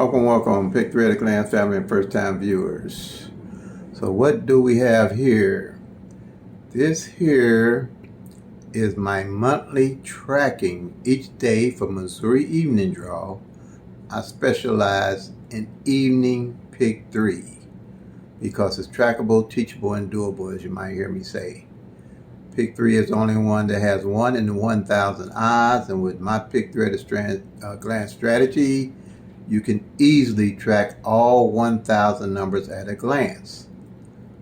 Welcome, Pick 3 at a Glance family and first-time viewers. So what do we have here? This here is my monthly tracking each day for Missouri Evening Draw. I specialize in evening Pick 3 because it's trackable, teachable, and doable, as you might hear me say. Pick 3 is the only one that has 1 in 1,000 odds, and with my Pick 3 at a glance strategy, you can easily track all 1,000 numbers at a glance.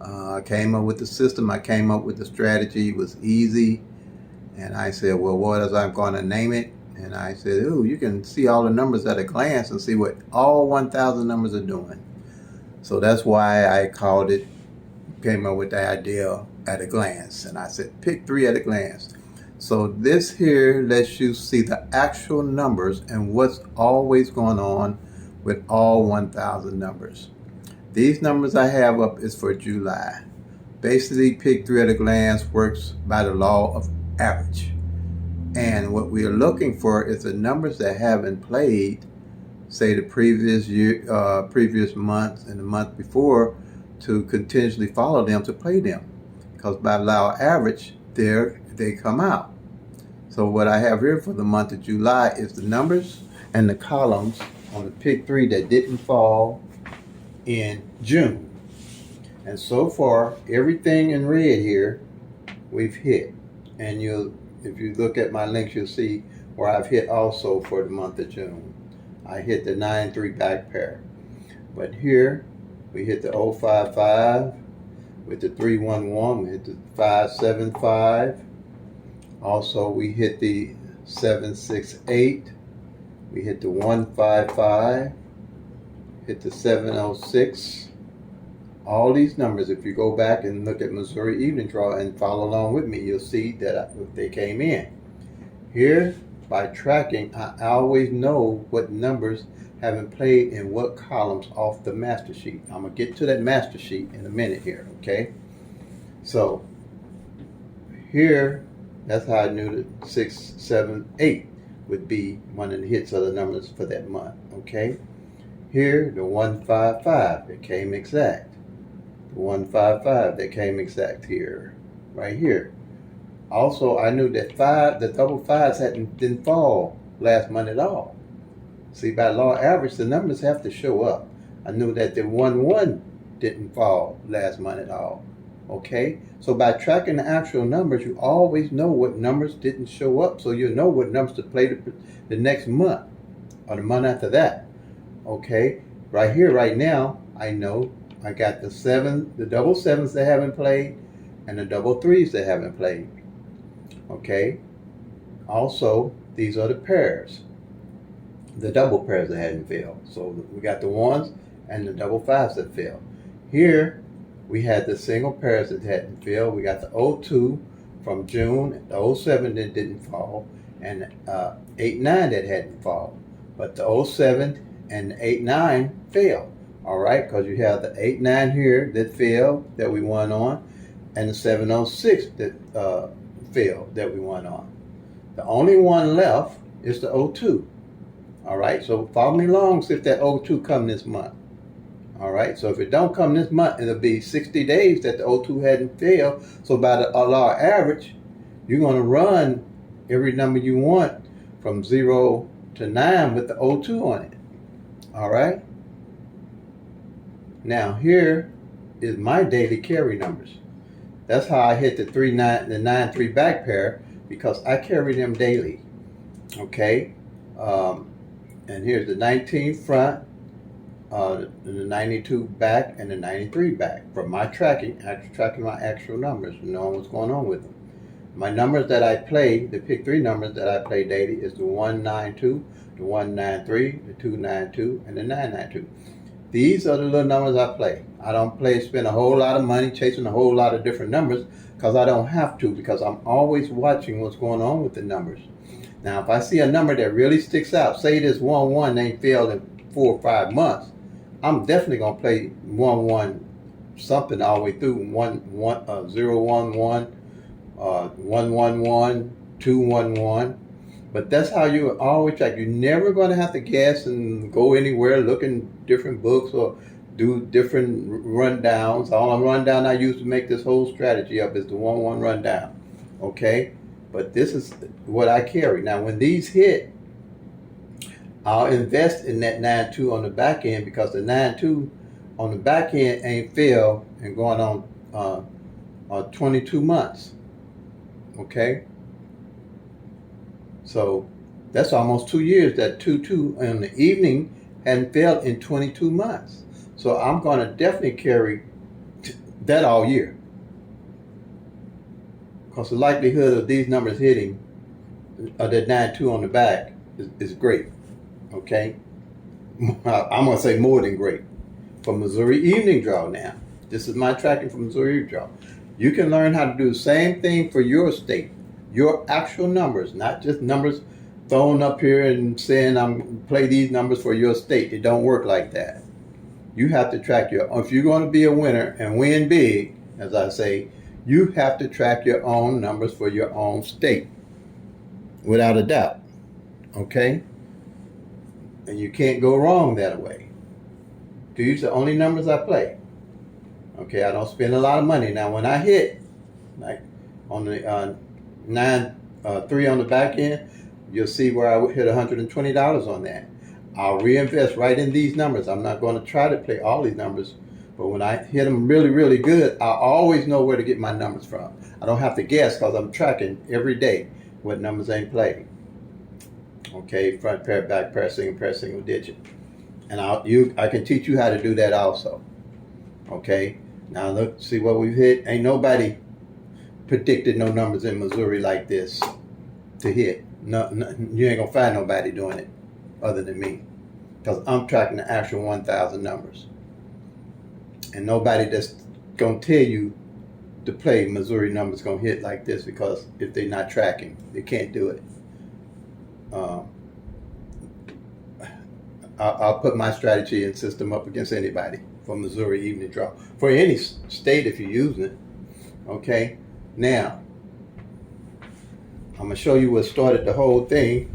I came up with the system, I came up with the strategy. It was easy, and I said, well, what is I'm going to name it? And I said, ooh, you can see all the numbers at a glance and see what all 1,000 numbers are doing. So that's why I called it, came up with the idea at a glance, and I said Pick 3 at a glance. So this here lets you see the actual numbers and what's always going on with all 1,000 numbers. These numbers I have up is for July. Basically, Pick 3 at a glance works by the law of average. And what we are looking for is the numbers that haven't played, say the previous year, previous month and the month before, to continuously follow them to play them. Because by law of average, they come out. So what I have here for the month of July is the numbers and the columns on the Pick 3 that didn't fall in June. And so far, everything in red here, we've hit. And if you look at my links, you'll see where I've hit also for the month of June. I hit the 9-3 back pair. But here, we hit the 055 with the 311, we hit the 575. Also, we hit the 768, we hit the 155, hit the 706. All these numbers, if you go back and look at Missouri Evening Draw and follow along with me, you'll see that they came in. Here, by tracking, I always know what numbers haven't played in what columns off the master sheet. I'm going to get to that master sheet in a minute here, okay? So, here, that's how I knew that 6, 7, 8 would be one of the hits of the numbers for that month, okay? Here, the 155, it came exact. The 155, that came exact here, right here. Also, I knew that the double fives didn't fall last month at all. See, by law of average, the numbers have to show up. I knew that the 1-1 didn't fall last month at all. Okay? So by tracking the actual numbers, you always know what numbers didn't show up, so you know what numbers to play the next month or the month after that. Okay? Right here, right now, I know I got the double sevens that haven't played and the double threes that haven't played. Okay? Also, these are the pairs. The double pairs that hadn't failed. So we got the ones and the double fives that failed. Here, we had the single pairs that hadn't failed. We got the 02 from June, the 07 that didn't fall, and 8-9 that hadn't fallen. But the 07 and the 8-9 failed. All right, because you have the 8-9 here that failed, that we won on, and the 706 that failed, that we won on. The only one left is the 02. All right, so follow me along, see if that 02 come this month. All right, so if it don't come this month, it'll be 60 days that the 02 hadn't failed. So by the law of average, you're going to run every number you want from 0 to 9 with the 02 on it. All right. Now here is my daily carry numbers. That's how I hit the 9-3 back pair, because I carry them daily. Okay. And here's the 19 front, the 92 back, and the 93 back. For my tracking my actual numbers, knowing what's going on with them. My numbers that I play, the Pick 3 numbers that I play daily, is the 192, the 193, the 292, and the 992. These are the little numbers I play. I don't spend a whole lot of money chasing a whole lot of different numbers, because I don't have to, because I'm always watching what's going on with the numbers. Now, if I see a number that really sticks out, say this 1-1 ain't failed in 4 or 5 months, I'm definitely going to play 1-1 something all the way through. 0-1-1, 1-1-1, 2-1-1. But that's how you always track. You're never going to have to guess and go anywhere, look in different books or do different rundowns. All the rundown I use to make this whole strategy up is the 1-1 rundown. Okay? But this is what I carry. Now, when these hit, I'll invest in that 9-2 on the back end because the 9-2 on the back end ain't failed and going on 22 months. Okay? So that's almost 2 years. That 2-2 in the evening hadn't failed in 22 months. So I'm going to definitely carry that all year. Because the likelihood of these numbers hitting, that 9-2 on the back, is great. Okay? I'm going to say more than great. For Missouri evening draw now. This is my tracking for Missouri evening draw. You can learn how to do the same thing for your state. Your actual numbers, not just numbers thrown up here and saying I'm play these numbers for your state. It don't work like that. You have to track if you're going to be a winner and win big, as I say, you have to track your own numbers for your own state. Without a doubt. Okay? And you can't go wrong that way. These are the only numbers I play. Okay, I don't spend a lot of money. Now when I hit, like on the 9-3 on the back end, you'll see where I hit $120 on that. I'll reinvest right in these numbers. I'm not going to try to play all these numbers, but when I hit them really, really good, I always know where to get my numbers from. I don't have to guess because I'm tracking every day what numbers ain't played. Okay, front pair, back pair, single digit. And I can teach you how to do that also. Okay, now look, see what we've hit. Ain't nobody predicted no numbers in Missouri like this to hit. No, you ain't gonna find nobody doing it other than me, because I'm tracking the actual 1,000 numbers, and nobody that's gonna tell you to play Missouri numbers gonna hit like this, because if they're not tracking, they can't do it. I'll put my strategy and system up against anybody for Missouri evening draw, for any state if you're using it. Okay, now I'm gonna show you what started the whole thing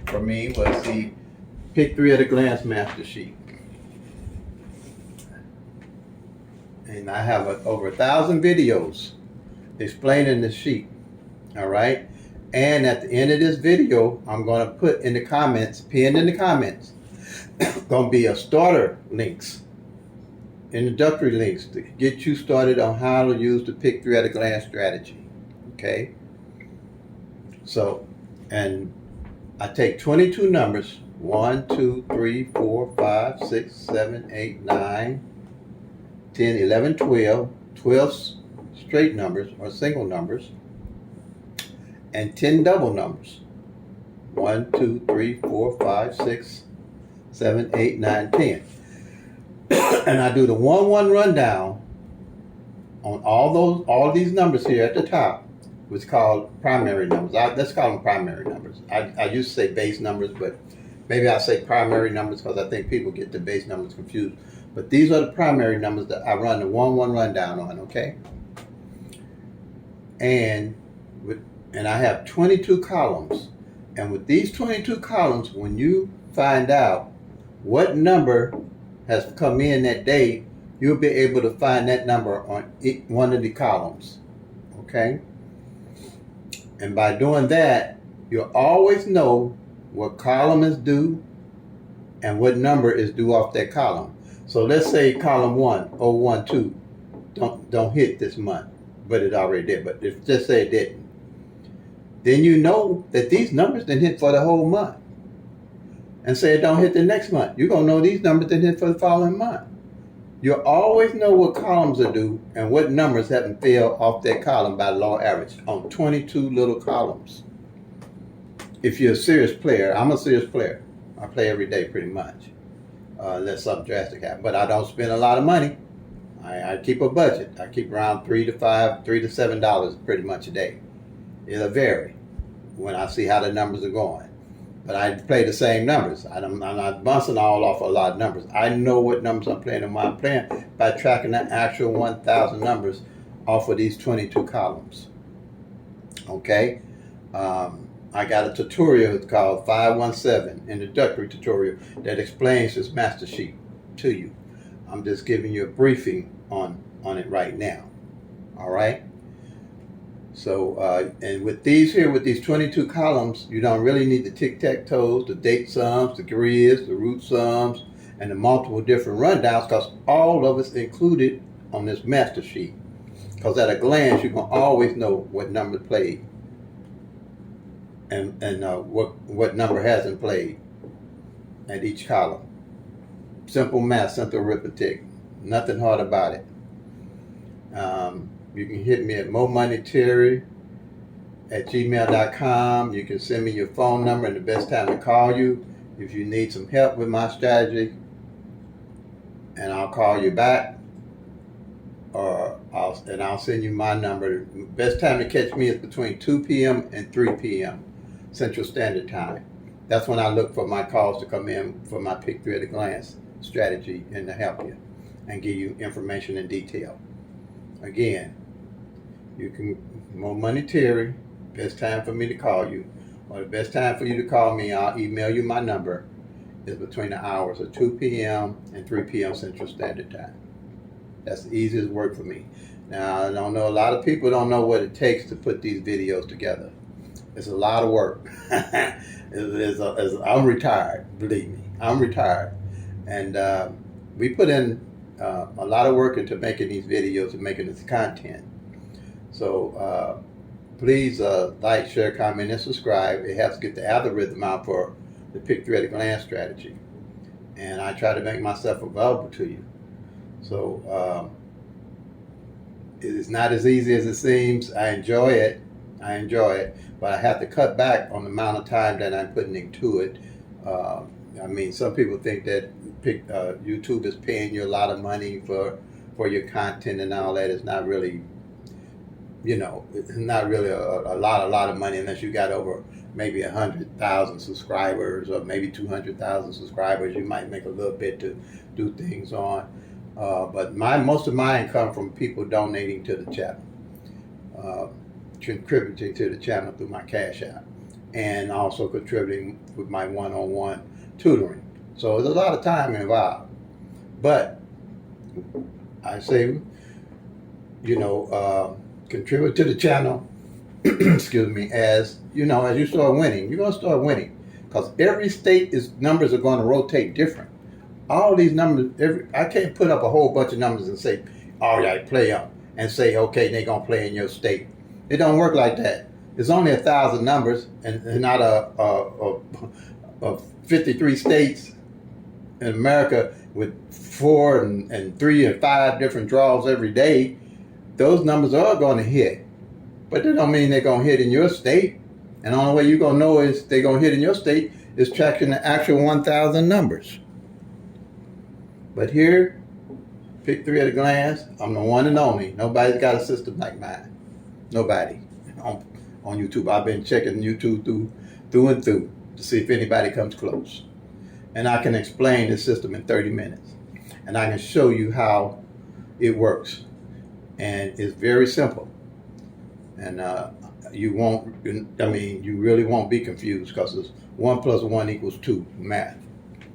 for me was the Pick 3 at a Glance Master Sheet. And I have over 1,000 videos explaining the sheet. All right. And at the end of this video, I'm going to put in the comments, pinned in the comments, going to be a starter links, introductory links to get you started on how to use the Pick 3 at a Glance strategy. Okay. So, and I take 22 numbers, 1, 2, 3, 4, 5, 6, 7, 8, 9, 10, 11, 12, 12 straight numbers or single numbers, and 10 double numbers. 1, 2, 3, 4, 5, 6, 7, 8, 9, 10. And I do the 1-1 rundown on all these numbers here at the top, which is called primary numbers. Let's call them primary numbers. I used to say base numbers, but maybe I'll say primary numbers because I think people get the base numbers confused. But these are the primary numbers that I run the 1-1 rundown on, okay? And I have 22 columns. And with these 22 columns, when you find out what number has come in that day, you'll be able to find that number on one of the columns, okay? And by doing that, you'll always know what column is due and what number is due off that column. So let's say column 1, 012, don't hit this month, but it already did. But if just say it didn't, then you know that these numbers didn't hit for the whole month. And say it don't hit the next month, you're gonna know these numbers didn't hit for the following month. You'll always know what columns are due and what numbers haven't failed off that column by law average on 22 little columns. If you're a serious player, I'm a serious player. I play every day pretty much, unless something drastic happens. But I don't spend a lot of money. I keep a budget. I keep around $3 to $7 pretty much a day. It'll vary when I see how the numbers are going. But I play the same numbers. I'm not bouncing all off a lot of numbers. I know what numbers I'm playing and why I'm playing by tracking the actual 1,000 numbers off of these 22 columns. Okay? I got a tutorial called 517, Introductory tutorial, that explains this master sheet to you. I'm just giving you a briefing on it right now. All right. So, and with these 22 columns, you don't really need the tic-tac-toes, the date sums, the grids, the root sums, and the multiple different rundowns, because all of it's included on this master sheet. Because at a glance, you can always know what number played and what number hasn't played at each column. Simple math, simple arithmetic, nothing hard about it. You can hit me at momoneyterry@gmail.com. You can send me your phone number and the best time to call you if you need some help with my strategy, and I'll call you back, or I'll send you my number. Best time to catch me is between 2 p.m. and 3 p.m. Central Standard Time. That's when I look for my calls to come in for my pick 3 at a glance strategy and to help you and give you information in detail. Again, you can, More Money Terry, best time for me to call you, or the best time for you to call me, I'll email you my number, is between the hours of 2 p.m. and 3 p.m. Central Standard Time. That's the easiest work for me. Now, I don't know, a lot of people don't know what it takes to put these videos together. It's a lot of work. I'm retired, believe me, I'm retired. And we put in a lot of work into making these videos and making this content. So please like, share, comment, and subscribe. It helps get the algorithm out for the pick 3 at a glance strategy. And I try to make myself available to you. So it is not as easy as it seems. I enjoy it, but I have to cut back on the amount of time that I'm putting into it. I mean, some people think that YouTube is paying you a lot of money for your content and all that. It's not really, it's not really a lot of money unless you got over maybe 100,000 subscribers or maybe 200,000 subscribers. You might make a little bit to do things on. But most of mine come from people donating to the channel, contributing to the channel through my Cash App, and also contributing with my one-on-one tutoring. So there's a lot of time involved. But I say, contribute to the channel, excuse me, as you start winning, you're going to start winning. Because every state numbers are going to rotate different. All these numbers, I can't put up a whole bunch of numbers and say, all right, play them, and say, okay, they're going to play in your state. It don't work like that. There's only 1,000 numbers, and not a 53 states in America with 4 and 3 and 5 different draws every day. Those numbers are going to hit, but that don't mean they're going to hit in your state. And the only way you're going to know is they're going to hit in your state is tracking the actual 1,000 numbers. But here, pick 3 at a glance, I'm the one and only. Nobody's got a system like mine. Nobody on YouTube. I've been checking YouTube through and through to see if anybody comes close. And I can explain the system in 30 minutes. And I can show you how it works. And it's very simple. And you really won't be confused, because it's 1 + 1 = 2 math.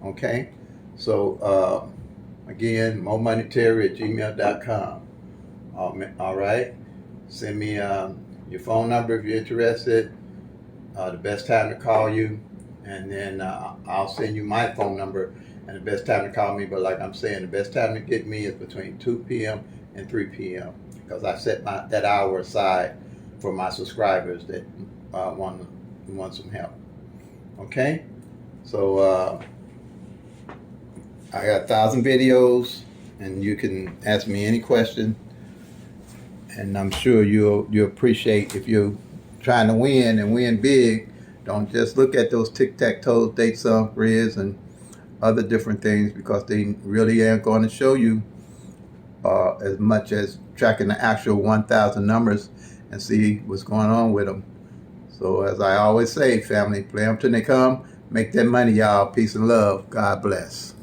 Okay? So, again, momoneyterry@gmail.com. All right? Send me your phone number if you're interested, the best time to call you, and then I'll send you my phone number and the best time to call me. But like I'm saying, the best time to get me is between 2 p.m. and 3 p.m. because I set that hour aside for my subscribers that want some help. Okay? So I got 1,000 videos, and you can ask me any question. And I'm sure you'll appreciate, if you're trying to win and win big, don't just look at those tic-tac-toes, date sum, grids, and other different things, because they really aren't going to show you as much as tracking the actual 1,000 numbers and see what's going on with them. So as I always say, family, play them till they come. Make that money, y'all. Peace and love. God bless.